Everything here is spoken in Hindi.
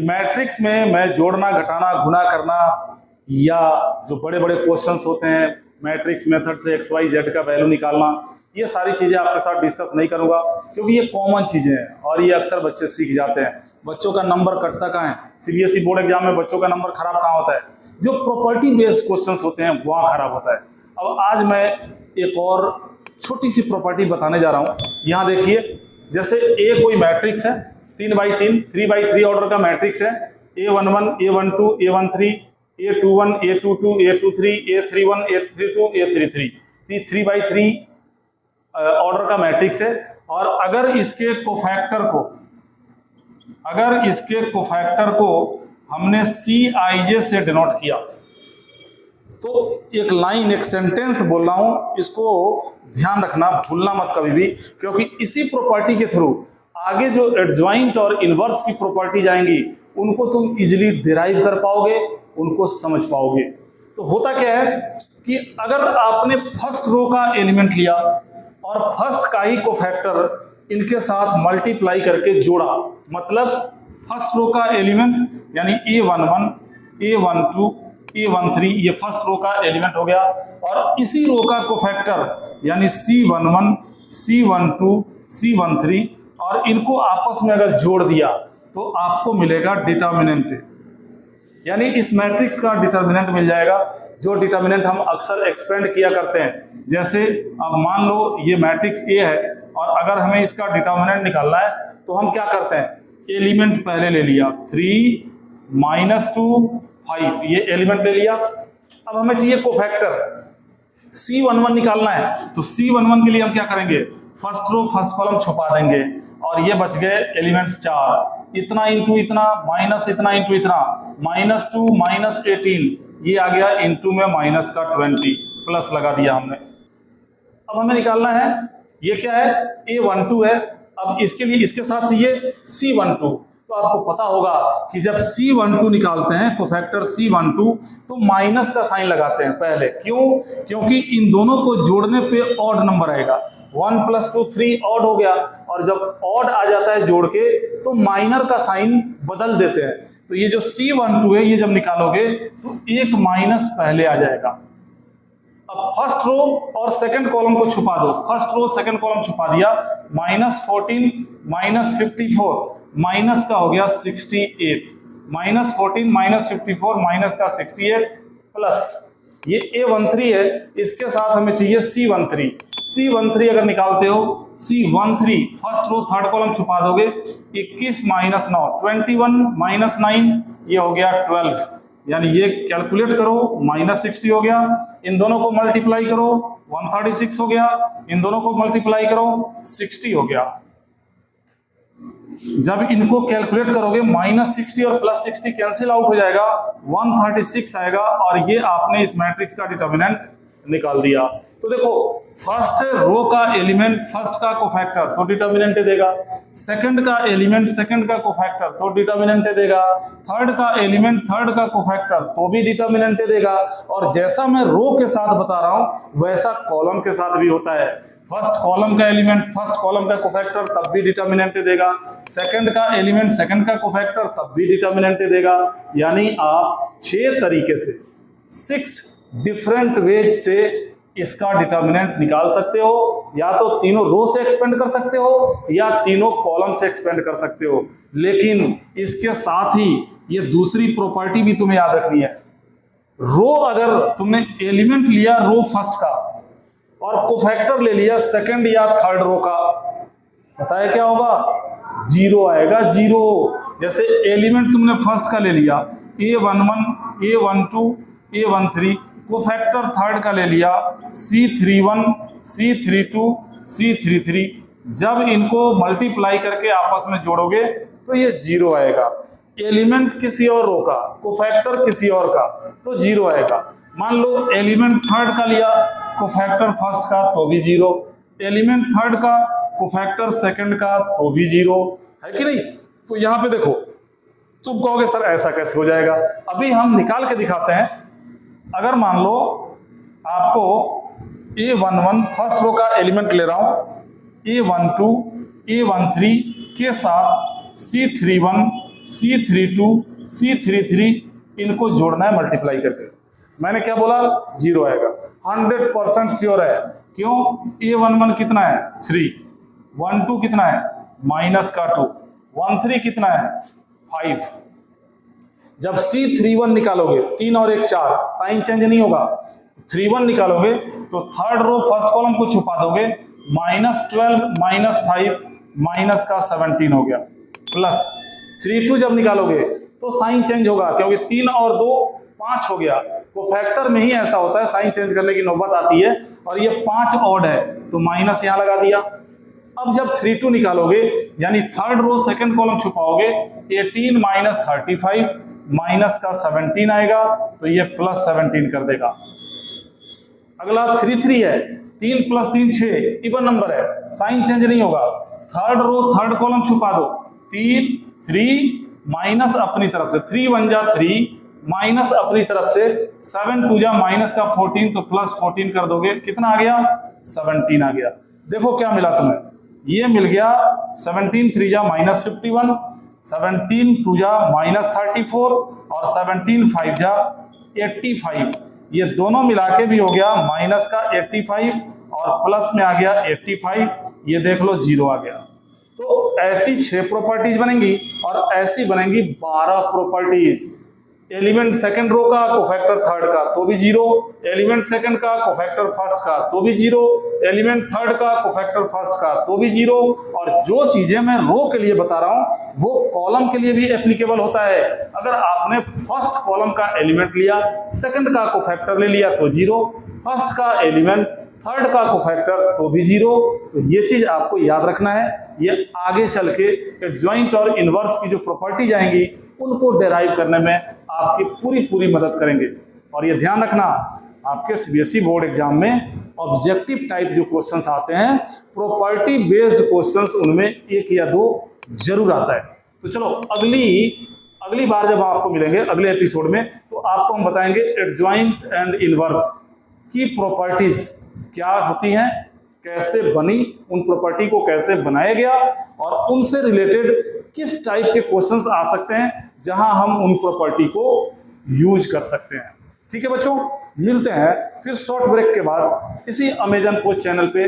कि मैट्रिक्स में मैं जोड़ना, घटाना, गुणा करना या जो बड़े बड़े क्वेश्चंस होते हैं मैट्रिक्स मेथड से एक्स वाई जेड का वैल्यू निकालना, ये सारी चीज़ें आपके साथ डिस्कस नहीं करूंगा क्योंकि ये कॉमन चीज़ें हैं और ये अक्सर बच्चे सीख जाते हैं। बच्चों का नंबर कटता कहाँ है? सीबीएसई बोर्ड एग्जाम में बच्चों का नंबर खराब कहाँ होता है? जो प्रॉपर्टी बेस्ड क्वेश्चंस होते हैं वहाँ खराब होता है। अब आज मैं एक और छोटी सी प्रॉपर्टी बताने जा रहा हूँ। यहाँ देखिए, जैसे ए कोई मैट्रिक्स है 3x3 3x3 ऑर्डर का मैट्रिक्स है, A11 A12 A13 A21 A22 A23 A31 A32 A33, ये 3x3 ऑर्डर का मैट्रिक्स है। और अगर इसके कोफैक्टर को हमने Cij से डिनोट किया तो एक लाइन, एक सेंटेंस बोल रहा हूं, इसको ध्यान रखना, भूलना मत कभी भी, क्योंकि इसी प्रॉपर्टी के थ्रू आगे जो एडजॉइंट और इनवर्स की प्रॉपर्टी जाएंगी उनको तुम इजीली डिराइव कर पाओगे, उनको समझ पाओगे। तो होता क्या है कि अगर आपने फर्स्ट रो का एलिमेंट लिया और फर्स्ट का ही कोफैक्टर इनके साथ मल्टीप्लाई करके जोड़ा, मतलब फर्स्ट रो का एलिमेंट यानी A11 A12 A13 ये फर्स्ट रो का एलिमेंट हो गया, और इसी रो का कोफैक्टर यानी C11 C12 C13 और इनको आपस में अगर जोड़ दिया तो आपको मिलेगा डिटर्मिनेंट, यानी इस मैट्रिक्स का डिटर्मिनेंट मिल जाएगा। जो डिटर्मिनेंट हम अक्सर एक्सपेंड किया करते हैं, जैसे अब मान लो ये मैट्रिक्स ए है और अगर हमें इसका डिटर्मिनेंट निकालना है तो हम क्या करते हैं, एलिमेंट पहले ले लिया 3 -2 5, ये एलिमेंट ले लिया। अब हमें चाहिए कोफैक्टर C11 निकालना है, तो C11 के लिए हम क्या करेंगे, फर्स्ट रो फर्स्ट कॉलम छुपा देंगे और ये बच गए एलिमेंट्स 4, इतना इंटू इतना माइनस इतना इंटू इतना -2 -18, ये आ गया इंटू में माइनस का 20 प्लस लगा दिया हमने। अब हमें निकालना है ये क्या है, A12 है। अब इसके लिए इसके साथ चाहिए C12, तो आपको पता होगा कि जब C12 निकालते हैं कोफैक्टर C12 तो माइनस का साइन लगाते हैं पहले। क्यों? क्योंकि इन दोनों को जोड़ने पे ऑड नंबर आएगा, 1 + 2 3 ऑड हो गया, और जब ऑड आ जाता है जोड़ के तो माइनर का साइन बदल देते हैं। तो ये जो C12 है ये जब निकालोगे तो एक माइनस पहले आ जाएगा। अब फर्स्ट रो और सेकंड कॉलम को छुपा दो, फर्स्ट रो सेकंड कॉलम छुपा दिया, -14 -54 माइनस का हो गया 68, -14 -54 माइनस का 68 प्लस ये A13 है, इसके साथ हमें चाहिए C13 अगर निकालते हो C13 first row third column छुपा दोगे, 21 - 9 21 - 9 ये हो गया 12, यानी ये कैलकुलेट करो -60 हो गया, इन दोनों को मल्टीप्लाई करो 136 हो गया, इन दोनों को मल्टीप्लाई करो 60 हो गया। जब इनको कैलकुलेट करोगे -60 और +60 कैंसिल आउट हो जाएगा, 136 आएगा, और ये आपने इस मैट्रिक्स का डिटर्मिनेंट निकाल दिया। तो देखो, फर्स्ट रो का एलिमेंट फर्स्ट का कोफैक्टर तो डिटर्मिनेंट देगा, सेकंड का एलिमेंट सेकंड का कोफैक्टर तो डिटर्मिनेंट देगा, थर्ड का एलिमेंट थर्ड का कोफैक्टर तो भी डिटर्मिनेंट देगा। और जैसा मैं रो के साथ बता रहा हूं वैसा कॉलम के साथ भी होता है, फर्स्ट कॉलम का एलिमेंट फर्स्ट कॉलम का कोफैक्टर तब भी डिटर्मिनेंट देगा, सेकंड का एलिमेंट सेकंड का कोफैक्टर तब भी डिटर्मिनेंट देगा। यानी आप 6 तरीके से 6 डिफरेंट वेज से इसका डिटर्मिनेंट निकाल सकते हो, या तो तीनों रो से एक्सपेंड कर सकते हो या तीनों कॉलम से एक्सपेंड कर सकते हो। लेकिन इसके साथ ही ये दूसरी प्रॉपर्टी भी तुम्हें याद रखनी है, रो अगर तुमने एलिमेंट लिया रो फर्स्ट का और कोफैक्टर ले लिया सेकंड या थर्ड रो का, पता है क्या होगा, 0 आएगा, 0। जैसे एलिमेंट तुमने फर्स्ट का ले लिया A11 A12 A13, cofactor third का ले लिया C31 C32 C33, जब इनको मल्टीप्लाई करके आपस में जोड़ोगे तो ये 0 आएगा। एलिमेंट किसी और रो का कोफैक्टर किसी और का तो 0 आएगा। मान लो एलिमेंट थर्ड का लिया कोफैक्टर फर्स्ट का तो भी 0, एलिमेंट थर्ड का कोफैक्टर सेकंड का तो भी 0 है कि नहीं। तो यहां पे देखो, तुम कहोगे सर ऐसा कैसे हो जाएगा, अभी हम निकाल के दिखाते हैं। अगर मान लो आपको A11 फर्स्ट रो का एलिमेंट ले रहा हूं, A12 A13 के साथ C31 C32 C33 इनको जोड़ना है मल्टीप्लाई करके। मैंने क्या बोला, 0 आएगा। 100% श्योर है। क्यों? A11 कितना है 3, 12 कितना है माइनस का 2, 13 कितना है 5। जब C31 निकालोगे 3 और 1 4, साइन चेंज नहीं होगा। 31 निकालोगे तो थर्ड रो फर्स्ट कॉलम को छुपा दोगे, -12 -5 माइनस का 17 हो गया, प्लस 32 जब निकालोगे तो साइन चेंज होगा, क्योंकि 3 और 2 5 हो गया। तो फैक्टर में ही ऐसा होता है, साइन चेंज करने की नौबत आती है। और ये 5 ऑड है तो माइनस यहां लगा दिया। अब जब 32 निकालोगे यानी थर्ड रो सेकंड कॉलम छुपाओगे, 18 माइनस 35 माइनस का 17 आएगा, तो ये प्लस 17 कर देगा। अगला 33 है, 3 + 3 6 इवन नंबर है, साइन चेंज नहीं होगा। थर्ड रो थर्ड कॉलम छुपा दो, 3 3 माइनस अपनी तरफ से 3 1 जा 3 माइनस अपनी तरफ से 7 2 जा माइनस का 14, तो प्लस 14 कर दोगे, कितना आ गया 17 आ गया। देखो क्या मिला तुम्हें, ये मिल गया 17 3 जा -51, 17 2 जा -34 और 17 5 जा 85। ये दोनों मिला के भी हो गया माइनस का 85 और प्लस में आ गया 85। ये देख लो 0 आ गया। तो ऐसी 6 प्रॉपर्टीज बनेंगी और ऐसी बनेंगी 12 प्रॉपर्टीज। एलिमेंट सेकंड रो का कोफैक्टर थर्ड का तो भी 0, एलिमेंट सेकंड का कोफैक्टर फर्स्ट का तो भी 0, एलिमेंट थर्ड का कोफैक्टर फर्स्ट का तो भी 0। और जो चीजें मैं रो के लिए बता रहा हूं वो कॉलम के लिए भी एप्लीकेबल होता है। अगर आपने फर्स्ट कॉलम का एलिमेंट लिया, सेकंड का कोफैक्टर ले लिया तो 0, फर्स्ट का एलिमेंट थर्ड का कोफैक्टर तो भी 0। तो ये चीज आपको याद रखना है। ये आगे चल के एडजॉइंट और इनवर्स की जो प्रॉपर्टीज आएंगी उनको डेराइव करने में आपकी पूरी मदद करेंगे। और ये ध्यान रखना, आपके सीबीएसई बोर्ड एग्जाम में ऑब्जेक्टिव टाइप जो क्वेश्चंस आते हैं, प्रॉपर्टी बेस्ड क्वेश्चंस, उनमें 1 या 2 जरूर आता है। तो चलो अगली बार जब आपको मिलेंगे अगले एपिसोड में, तो आपको हम बताएंगे एडजॉइंट एंड इनवर्स की प्रॉपर्टीज क्या होती हैं, कैसे बनी, उन प्रॉपर्टी को कैसे बनाया गया और उनसे रिलेटेड किस टाइप के क्वेश्चंस आ सकते हैं जहां हम उन प्रॉपर्टी को यूज कर सकते हैं। ठीक है बच्चों, मिलते हैं फिर शॉर्ट ब्रेक के बाद इसी अमेजन पोस्ट चैनल पे।